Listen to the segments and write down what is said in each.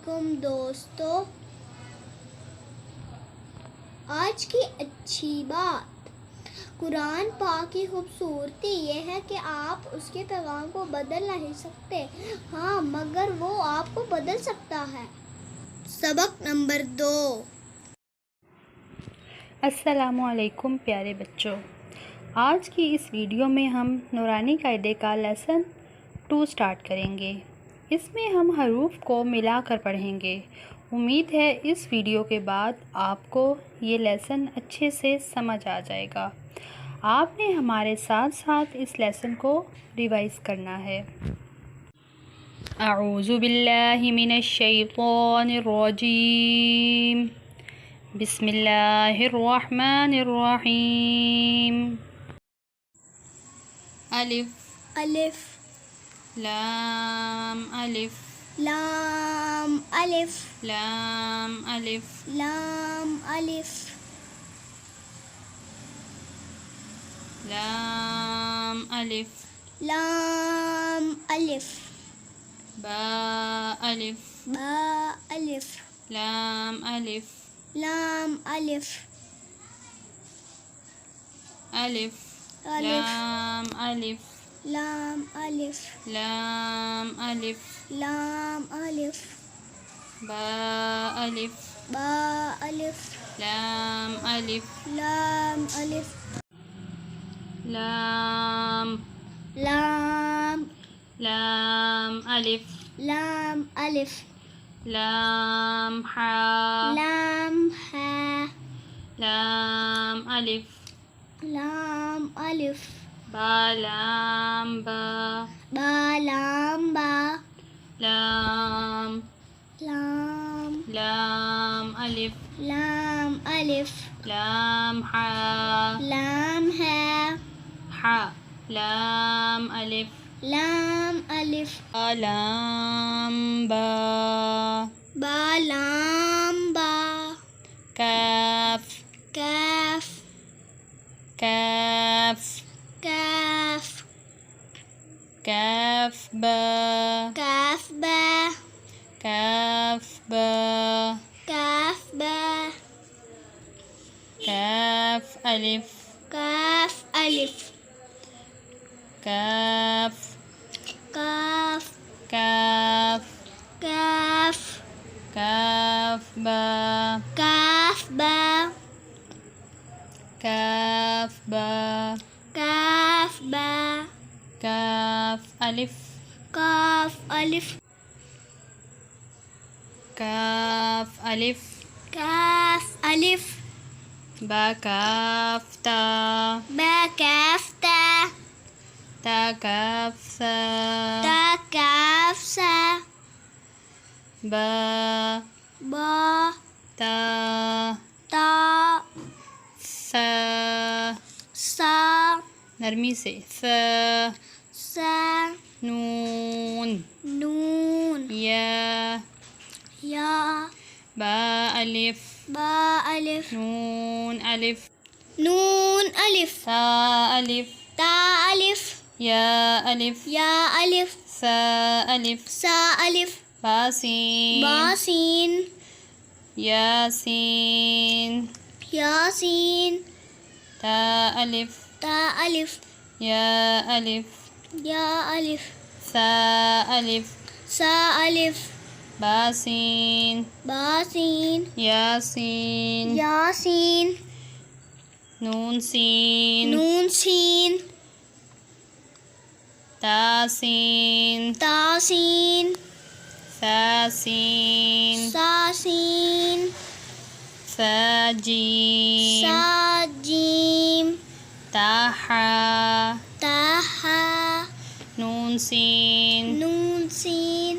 अस्सलामुअलैकुम दोस्तों। आज की अच्छी बात, कुरान पाक की खूबसूरती ये है कि आप उसके पैगाम को बदल नहीं सकते, हाँ मगर वो आपको बदल सकता है। सबक नंबर 2। अस्सलामुअलैकुम प्यारे बच्चों, आज की इस वीडियो में हम नूरानी कायदे का लेसन 2 स्टार्ट करेंगे। इसमें हम हरूफ को मिलाकर पढ़ेंगे। उम्मीद है इस वीडियो के बाद आपको ये लेसन अच्छे से समझ आ जाएगा। आपने हमारे साथ साथ इस लेसन को रिवाइज़ करना है। अऊज़ु बिल्लाहि मिनश शैतानिर रजीम, बिस्मिल्लाहिर्रहमानिर्रहीम। अलिफ अलिफ लाम अलिफ लाम अलिफ लाम अलिफ लाम अलिफ लाम अलिफ लाम अलिफ बा अलिफ बा अलिफ लाम अलिफ लाम अलिफ अलिफ अलिफ लाम अलिफ लाम अलिफ लाम अलिफ लाम अलिफ बा अलिफ बा अलिफ लाम अलिफ लाम अलिफ लाम लाम लाम अलिफ लाम अलिफ लाम हा लाम हा लाम अलिफ लाम अलिफ बा लाम बा बा लाम बा लाम लाम लाम अलिफ लाम अलिफ लाम हा लाम है हा लाम अलिफ लाम अलिफ लाम बा बा लाम बा काफ काफ काफ काफ काफ बा काफ बा काफ बा काफ बा काफ अलिफ काफ अलिफ काफ काफ काफ काफ काफ बा काफ बा काफ बा काफ बा काफ अलिफ काफ अलिफ काफ अलिफ काफ अलिफ बा काफ ता बा काफ ता ता काफ सा ता काफ सा बा बा ता ता सा सा नरमी से सा सा नून नून या या बा अलिफ बा अलिफ नून अलिफ नून अलिफ ता अलिफ ता अलिफ या अलिफ या अलिफ सा अलिफ सा अलिफ बासीन बासीन यासीन यासीन ता अलिफ ता अलिफ या अलिफ या अलिफ सा अलिफ सा अलिफ बासीन बासीन यासीन यासीन नून सीन नून सीन तासीन तासीन सासीन सासीन साजीम साजीम ताहा ताहा नून सीन नून सीन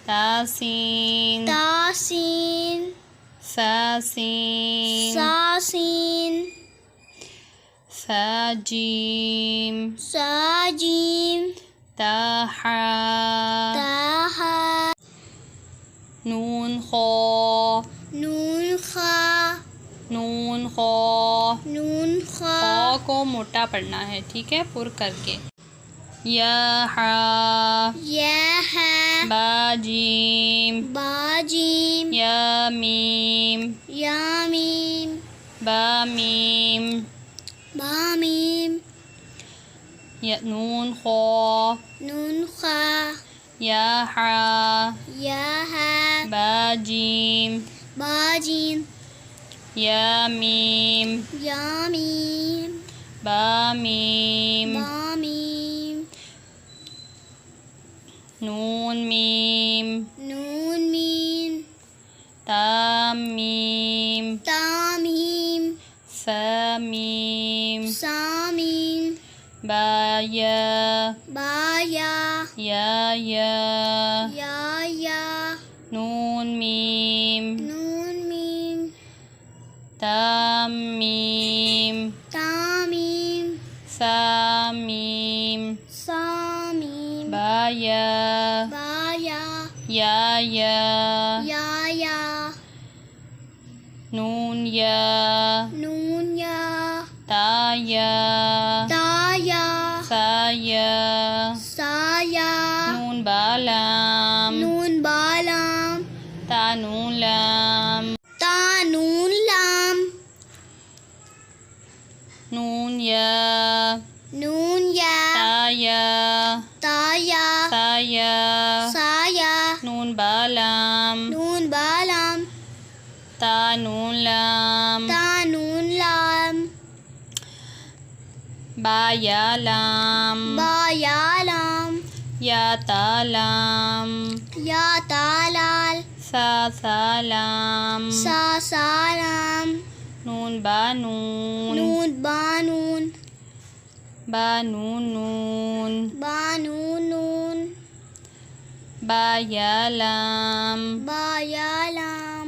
तासीन तासीन सासीन सासीन साजीम साजीम ताहा ताहा नून खो नून खा नून खो नून खा खो को मोटा पढ़ना है, ठीक है, पुर करके। या हा या है बा जीम बा जीम या मीम या मीम बा मीम बा मीम या नून खो नून खा या हा या हा बा जीम बा जीम या मीम या मीम बा मीम बा मीम नून मीम नून मीम ता मीम ता मीम सा मीम सा मीम बा या बा या या या नून मीम नून मीम ता मीम ता मीम सा मीम सा मीम बा या या या नून या नून या ता या सा या सा या नून बालाम नून बालाम ता नून लाम ता नून लाम नून या नून या ता या सा या नून बालाम नून बालाम ता नून लाम बा या लाम या तालाम या तालाल सा सालाम सालाम नून बानून नून बानून बानून नून नून बा या लाम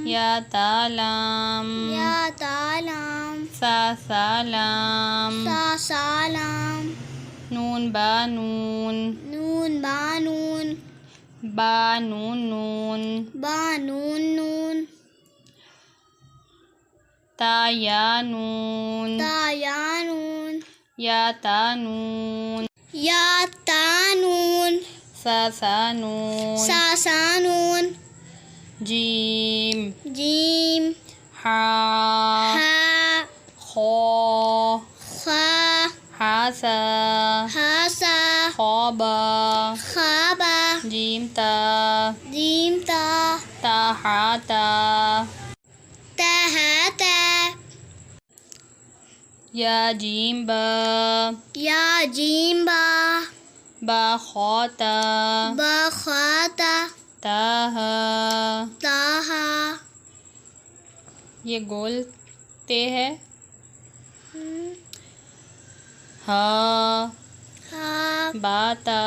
या तालाम सा सालाम नून बानून बानून नून ता या नून या तानून सा सानून जीम जीम हा खो खा हासा हासा खौबा खाबा जीम ता ताहाता तहता या जीम बा या जीम्बा बा खोता बखाता ताहा ताहा ये गोल ते है हा हा बाता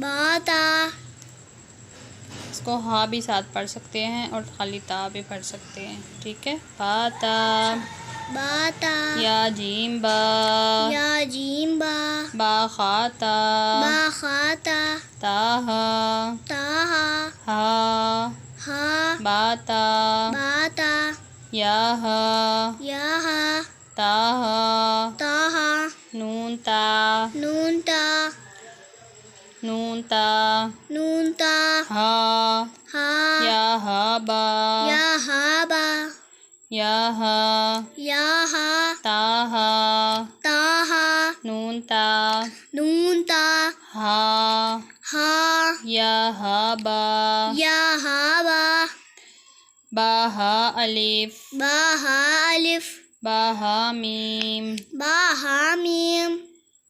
बाता इसको हा भी साथ पढ़ सकते हैं और खाली ता भी पढ़ सकते हैं। ठीक है, बाता बाता या जीम बा या जीम्बा बा खाता बखाता ताहा ताहा हा हा बाता बाता याहा याहा ताहा ताहा नून ता नूनता नूनता हा हा याहा बा याहाबा याहा याहा ताहा ताहा नूनता नूनता हा हा याहा बा याहाबा बाहा अलिफ बाहा अलिफ बाहा मीम बाहा मीम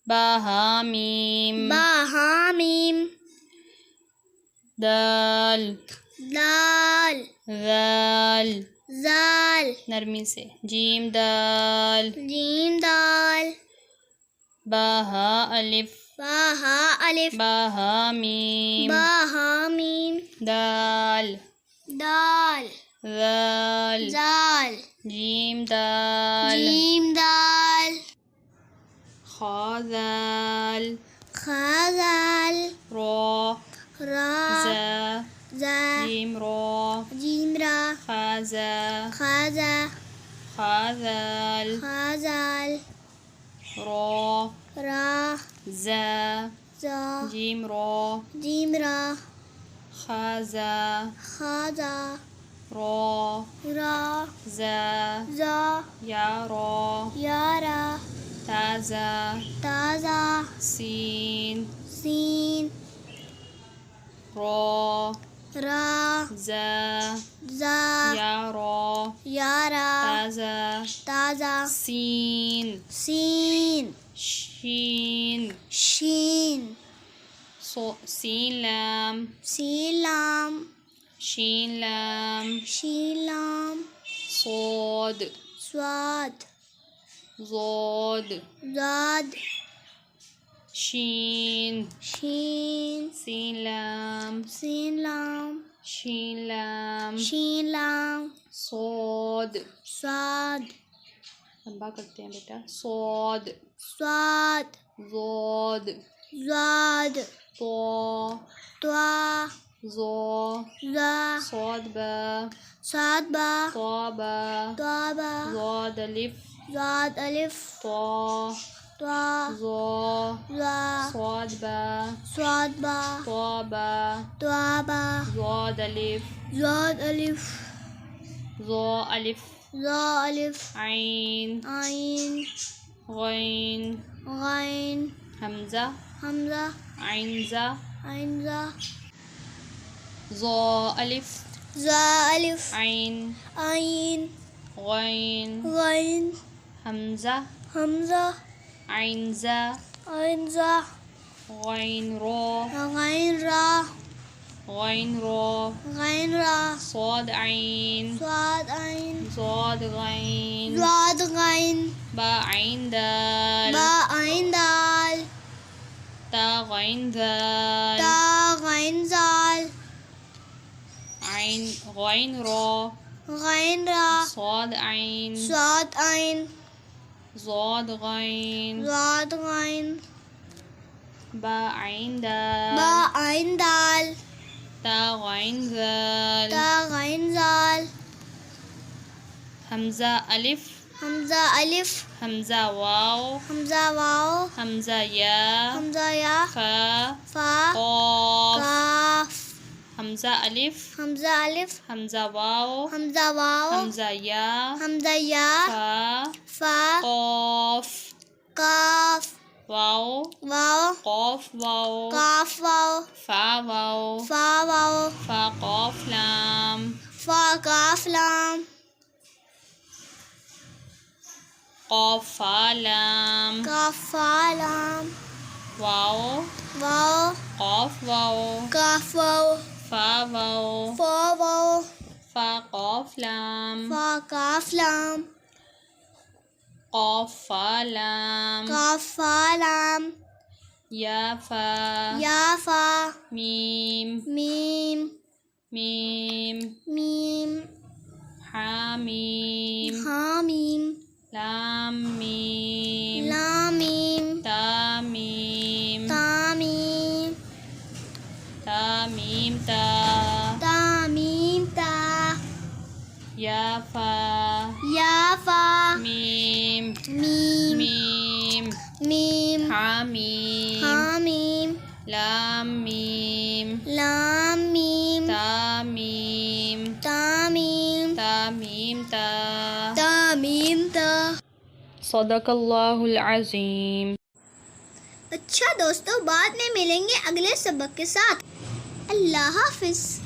बाहा मीम बाहा मीम दाल दाल दाल जाल नरमी से जीम दाल जीम दाल बाहा अलिफ बाहा अलिफ बाहा मीम बाहा मीम दाल दाल दाल जाल जीम दाल जीम दाल खाजाल खाजाल रो रा जा जा जीम रो जीम रा खाजा खाजा खाजाल खाजाल रो रा जा जा जीम रो जीम रा खाजा खाजा रा रा जा जा यारा यारा ताजा ताजा सीन सीन रा रा जा जा यारा यारा ताजा ताजा सीन सीन शीन शीन सीन लाम सीलाम शीन लाम शीलाम صاد स्वाद ضاد दाद शीन शीन सीन लाम सीलाम शीन लाम शीलाम صاد स्वाद लंबा करते हैं बेटा صاد स्वाद ضاد ज़ाद طا त्वा ظا ज़ा صاد با साद बा طا با त्वा ضاد अलिफ ज़ाद अलिफ طا त्वा ظا ज़ा صاد با स्वाद बा طا با त्वा ضاد अलिफ ज़ाद अलिफ ظا अलिफ ज़ा अलिफ عين आइन غين गैन हमजा हमज़ा عين ज़ा आइन ज़ा ظا अलिफ ज़ा अलिफ عين आइन غين गैन हमजा हमज़ा عين ज़ा आइन ज़ा غين را गैन रा غين را गैन रा صاد عين स्वाद आइन ضاد غين ज़ाद गैन با عين دال बा आइन दाल تا غين ذال ता गैन ज़ाल عين غين را गैन रा صاد عين स्वाद आइन ضاد غين ज़ाद गैन با عين बा دال आइन दाल تا غين ذال ता गैन ज़ाल همزة ألف हमज़ा अलिफ همزة واو हमज़ा वाओ همزة يا हमज़ा या فا फा قاف काफ همزة ألف हमज़ा अलिफ همزة واو हमज़ा वाओ همزة يا हमज़ा या فا फा قاف काफ واو वाओ قاف واو काफ वाओ فا واو फा वाओ فا قاف لام फा काफ लाम قاف فا لام काफ फा लाम واو वाओ قاف واو काफ वाओ فا واو फा वाओ فا قاف لام फा काफ लाम قاف فا لام काफ फा लाम يا فا या फा ميم मीम ميم मीम حاميم हामीम لام ميم लामीम تاميم तामीम تاميم تا तामीम ता يا فا या फा ميم मीम ميم मीम حاميم हामीम لام ميم लाम मीम تاميم तामीम تاميم تا तामीम ता सदक़ल्लाहुल अज़ीम। अच्छा दोस्तों, बाद में मिलेंगे अगले सबक के साथ। अल्लाह हाफिज़।